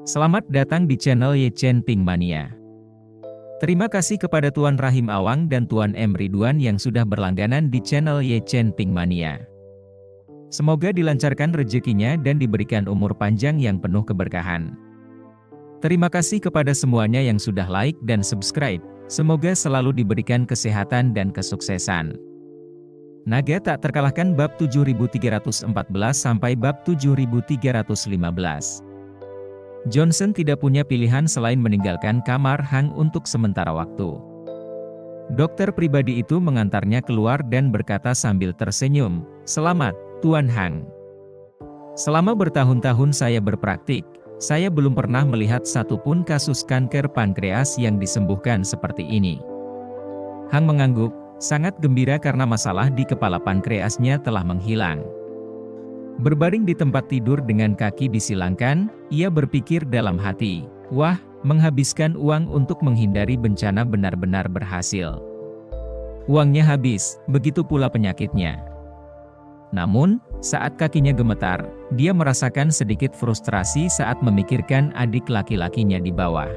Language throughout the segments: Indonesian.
Selamat datang di channel Ye Chen Ping Mania. Terima kasih kepada Tuan Rahim Awang dan Tuan M. Ridwan yang sudah berlangganan di channel Ye Chen Ping Mania. Semoga dilancarkan rezekinya dan diberikan umur panjang yang penuh keberkahan. Terima kasih kepada semuanya yang sudah like dan subscribe. Semoga selalu diberikan kesehatan dan kesuksesan. Naga tak terkalahkan bab 7314 sampai bab 7315. Johnson tidak punya pilihan selain meninggalkan kamar Hang untuk sementara waktu. Dokter pribadi itu mengantarnya keluar dan berkata sambil tersenyum, "Selamat, Tuan Hang. Selama bertahun-tahun saya berpraktik, saya belum pernah melihat satupun kasus kanker pankreas yang disembuhkan seperti ini." Hang mengangguk, sangat gembira karena masalah di kepala pankreasnya telah menghilang. Berbaring di tempat tidur dengan kaki disilangkan, ia berpikir dalam hati, "Wah, menghabiskan uang untuk menghindari bencana benar-benar berhasil." Uangnya habis, begitu pula penyakitnya. Namun, saat kakinya gemetar, dia merasakan sedikit frustrasi saat memikirkan adik laki-lakinya di bawah.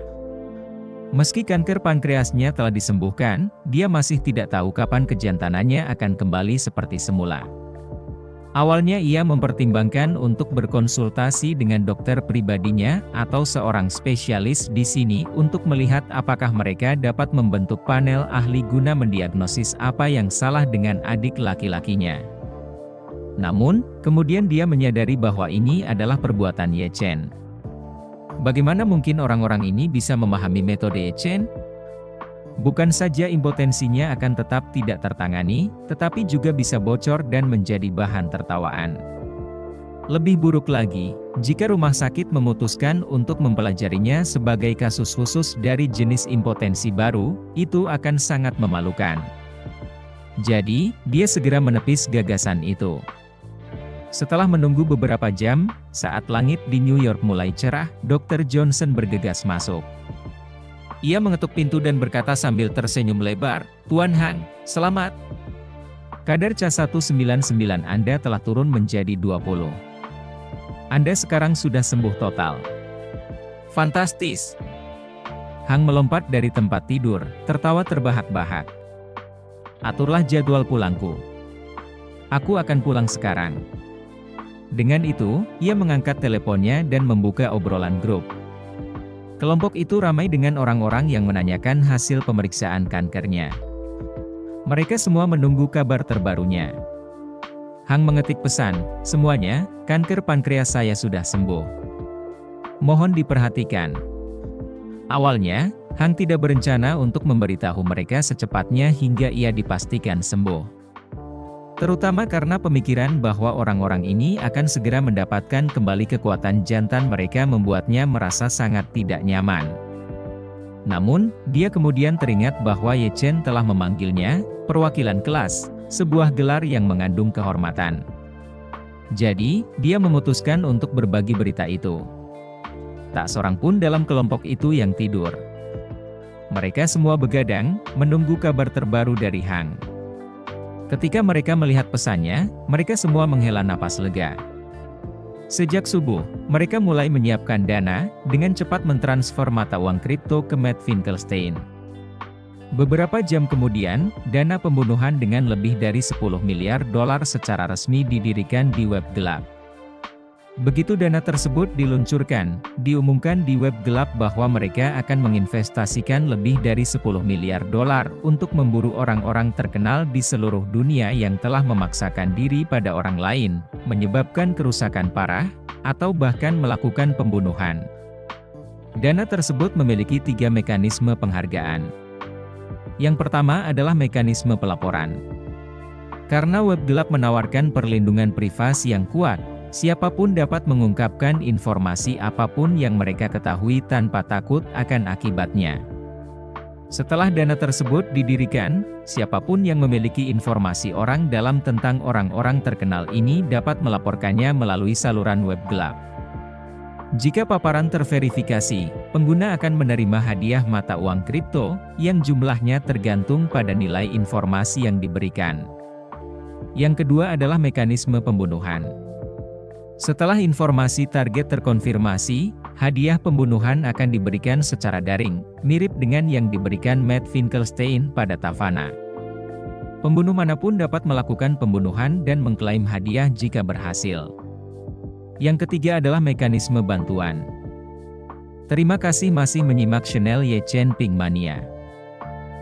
Meski kanker pankreasnya telah disembuhkan, dia masih tidak tahu kapan kejantanannya akan kembali seperti semula. Awalnya ia mempertimbangkan untuk berkonsultasi dengan dokter pribadinya atau seorang spesialis di sini untuk melihat apakah mereka dapat membentuk panel ahli guna mendiagnosis apa yang salah dengan adik laki-lakinya. Namun, kemudian dia menyadari bahwa ini adalah perbuatan Ye Chen. Bagaimana mungkin orang-orang ini bisa memahami metode Ye Chen? Bukan saja impotensinya akan tetap tidak tertangani, tetapi juga bisa bocor dan menjadi bahan tertawaan. Lebih buruk lagi, jika rumah sakit memutuskan untuk mempelajarinya sebagai kasus khusus dari jenis impotensi baru, itu akan sangat memalukan. Jadi, dia segera menepis gagasan itu. Setelah menunggu beberapa jam, saat langit di New York mulai cerah, Dr. Johnson bergegas masuk. Ia mengetuk pintu dan berkata sambil tersenyum lebar, "Tuan Hang, selamat. Kadar Ca199 Anda telah turun menjadi 20. Anda sekarang sudah sembuh total." "Fantastis." Hang melompat dari tempat tidur, tertawa terbahak-bahak. "Aturlah jadwal pulangku. Aku akan pulang sekarang." Dengan itu, ia mengangkat teleponnya dan membuka obrolan grup. Kelompok itu ramai dengan orang-orang yang menanyakan hasil pemeriksaan kankernya. Mereka semua menunggu kabar terbarunya. Hang mengetik pesan, "Semuanya, kanker pankreas saya sudah sembuh. Mohon diperhatikan." Awalnya, Hang tidak berencana untuk memberitahu mereka secepatnya hingga ia dipastikan sembuh. Terutama karena pemikiran bahwa orang-orang ini akan segera mendapatkan kembali kekuatan jantan mereka membuatnya merasa sangat tidak nyaman. Namun, dia kemudian teringat bahwa Ye Chen telah memanggilnya, perwakilan kelas, sebuah gelar yang mengandung kehormatan. Jadi, dia memutuskan untuk berbagi berita itu. Tak seorang pun dalam kelompok itu yang tidur. Mereka semua begadang, menunggu kabar terbaru dari Hang. Ketika mereka melihat pesannya, mereka semua menghela napas lega. Sejak subuh, mereka mulai menyiapkan dana, dengan cepat mentransfer mata uang kripto ke Matt Finkelstein. Beberapa jam kemudian, dana pembunuhan dengan lebih dari 10 miliar dolar secara resmi didirikan di web gelap. Begitu dana tersebut diluncurkan, diumumkan di web gelap bahwa mereka akan menginvestasikan lebih dari 10 miliar dolar untuk memburu orang-orang terkenal di seluruh dunia yang telah memaksakan diri pada orang lain, menyebabkan kerusakan parah, atau bahkan melakukan pembunuhan. Dana tersebut memiliki 3 mekanisme penghargaan. Yang pertama adalah mekanisme pelaporan. Karena web gelap menawarkan perlindungan privasi yang kuat, siapapun dapat mengungkapkan informasi apapun yang mereka ketahui tanpa takut akan akibatnya. Setelah dana tersebut didirikan, siapapun yang memiliki informasi orang dalam tentang orang-orang terkenal ini dapat melaporkannya melalui saluran web gelap. Jika paparan terverifikasi, pengguna akan menerima hadiah mata uang kripto, yang jumlahnya tergantung pada nilai informasi yang diberikan. Yang kedua adalah mekanisme pembunuhan. Setelah informasi target terkonfirmasi, hadiah pembunuhan akan diberikan secara daring, mirip dengan yang diberikan Matt Finkelstein pada Tavanna. Pembunuh manapun dapat melakukan pembunuhan dan mengklaim hadiah jika berhasil. Yang ketiga adalah mekanisme bantuan. Terima kasih masih menyimak channel Ye Chen Ping Mania.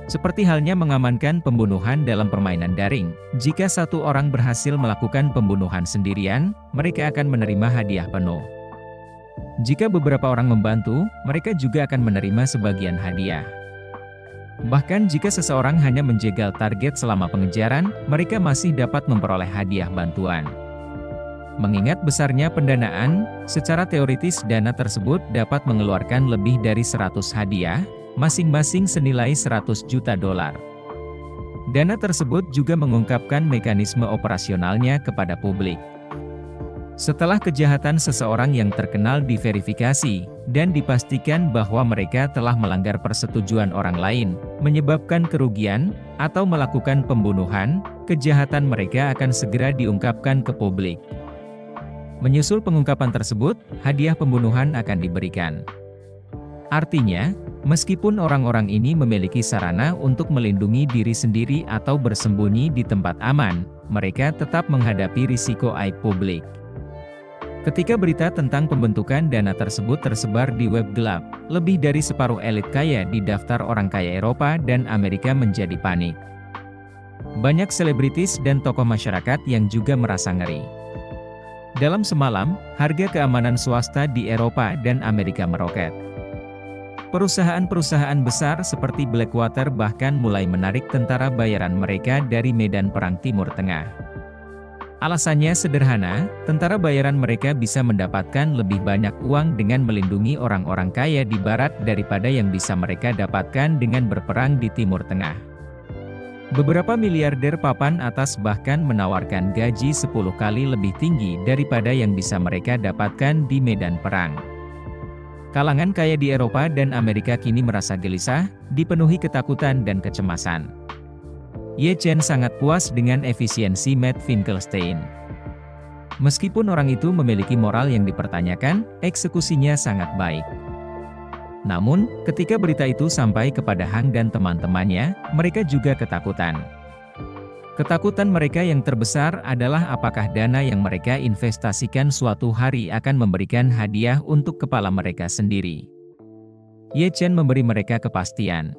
Seperti halnya mengamankan pembunuhan dalam permainan daring, jika satu orang berhasil melakukan pembunuhan sendirian, mereka akan menerima hadiah penuh. Jika beberapa orang membantu, mereka juga akan menerima sebagian hadiah. Bahkan jika seseorang hanya menjegal target selama pengejaran, mereka masih dapat memperoleh hadiah bantuan. Mengingat besarnya pendanaan, secara teoritis dana tersebut dapat mengeluarkan lebih dari 100 hadiah, masing-masing senilai 100 juta dolar. Dana tersebut juga mengungkapkan mekanisme operasionalnya kepada publik. Setelah kejahatan seseorang yang terkenal diverifikasi, dan dipastikan bahwa mereka telah melanggar persetujuan orang lain, menyebabkan kerugian, atau melakukan pembunuhan, kejahatan mereka akan segera diungkapkan ke publik. Menyusul pengungkapan tersebut, hadiah pembunuhan akan diberikan. Artinya, meskipun orang-orang ini memiliki sarana untuk melindungi diri sendiri atau bersembunyi di tempat aman, mereka tetap menghadapi risiko aib publik. Ketika berita tentang pembentukan dana tersebut tersebar di web gelap, lebih dari separuh elit kaya di daftar orang kaya Eropa dan Amerika menjadi panik. Banyak selebritis dan tokoh masyarakat yang juga merasa ngeri. Dalam semalam, harga keamanan swasta di Eropa dan Amerika meroket. Perusahaan-perusahaan besar seperti Blackwater bahkan mulai menarik tentara bayaran mereka dari medan perang Timur Tengah. Alasannya sederhana, tentara bayaran mereka bisa mendapatkan lebih banyak uang dengan melindungi orang-orang kaya di Barat daripada yang bisa mereka dapatkan dengan berperang di Timur Tengah. Beberapa miliarder papan atas bahkan menawarkan gaji 10 kali lebih tinggi daripada yang bisa mereka dapatkan di medan perang. Kalangan kaya di Eropa dan Amerika kini merasa gelisah, dipenuhi ketakutan dan kecemasan. Ye Chen sangat puas dengan efisiensi Matt Finkelstein. Meskipun orang itu memiliki moral yang dipertanyakan, eksekusinya sangat baik. Namun, ketika berita itu sampai kepada Hang dan teman-temannya, mereka juga ketakutan. Ketakutan mereka yang terbesar adalah apakah dana yang mereka investasikan suatu hari akan memberikan hadiah untuk kepala mereka sendiri. Ye Chen memberi mereka kepastian.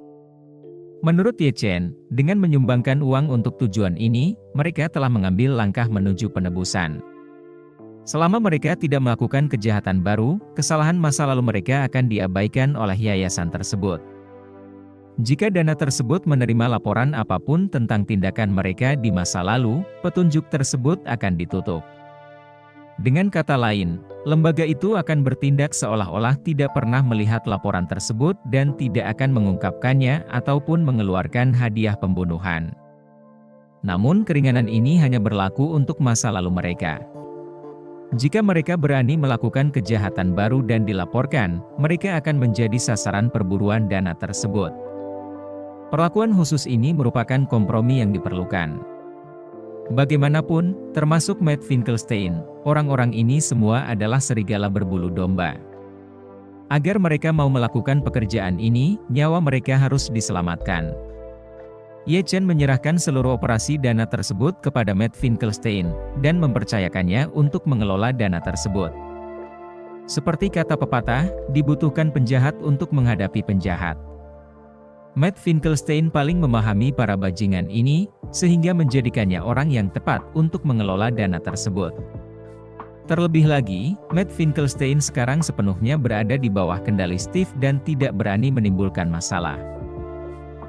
Menurut Ye Chen, dengan menyumbangkan uang untuk tujuan ini, mereka telah mengambil langkah menuju penebusan. Selama mereka tidak melakukan kejahatan baru, kesalahan masa lalu mereka akan diabaikan oleh yayasan tersebut. Jika dana tersebut menerima laporan apapun tentang tindakan mereka di masa lalu, petunjuk tersebut akan ditutup. Dengan kata lain, lembaga itu akan bertindak seolah-olah tidak pernah melihat laporan tersebut dan tidak akan mengungkapkannya ataupun mengeluarkan hadiah pembunuhan. Namun keringanan ini hanya berlaku untuk masa lalu mereka. Jika mereka berani melakukan kejahatan baru dan dilaporkan, mereka akan menjadi sasaran perburuan dana tersebut. Perlakuan khusus ini merupakan kompromi yang diperlukan. Bagaimanapun, termasuk Matt Finkelstein, orang-orang ini semua adalah serigala berbulu domba. Agar mereka mau melakukan pekerjaan ini, nyawa mereka harus diselamatkan. Ye Chen menyerahkan seluruh operasi dana tersebut kepada Matt Finkelstein, dan mempercayakannya untuk mengelola dana tersebut. Seperti kata pepatah, dibutuhkan penjahat untuk menghadapi penjahat. Matt Finkelstein paling memahami para bajingan ini, sehingga menjadikannya orang yang tepat untuk mengelola dana tersebut. Terlebih lagi, Matt Finkelstein sekarang sepenuhnya berada di bawah kendali Steve dan tidak berani menimbulkan masalah.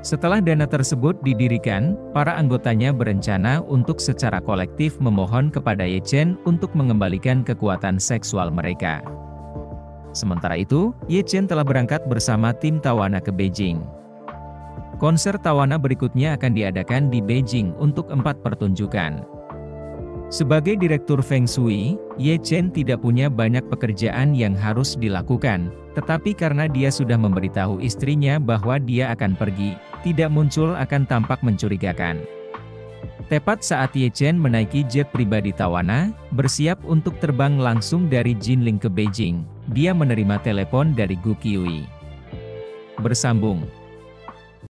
Setelah dana tersebut didirikan, para anggotanya berencana untuk secara kolektif memohon kepada Ye Chen untuk mengembalikan kekuatan seksual mereka. Sementara itu, Ye Chen telah berangkat bersama tim Tavanna ke Beijing. Konser Tavanna berikutnya akan diadakan di Beijing untuk 4 pertunjukan. Sebagai direktur Feng Shui, Ye Chen tidak punya banyak pekerjaan yang harus dilakukan, tetapi karena dia sudah memberitahu istrinya bahwa dia akan pergi, tidak muncul akan tampak mencurigakan. Tepat saat Ye Chen menaiki jet pribadi Tawana, bersiap untuk terbang langsung dari Jinling ke Beijing, dia menerima telepon dari Gu Qiui. Bersambung.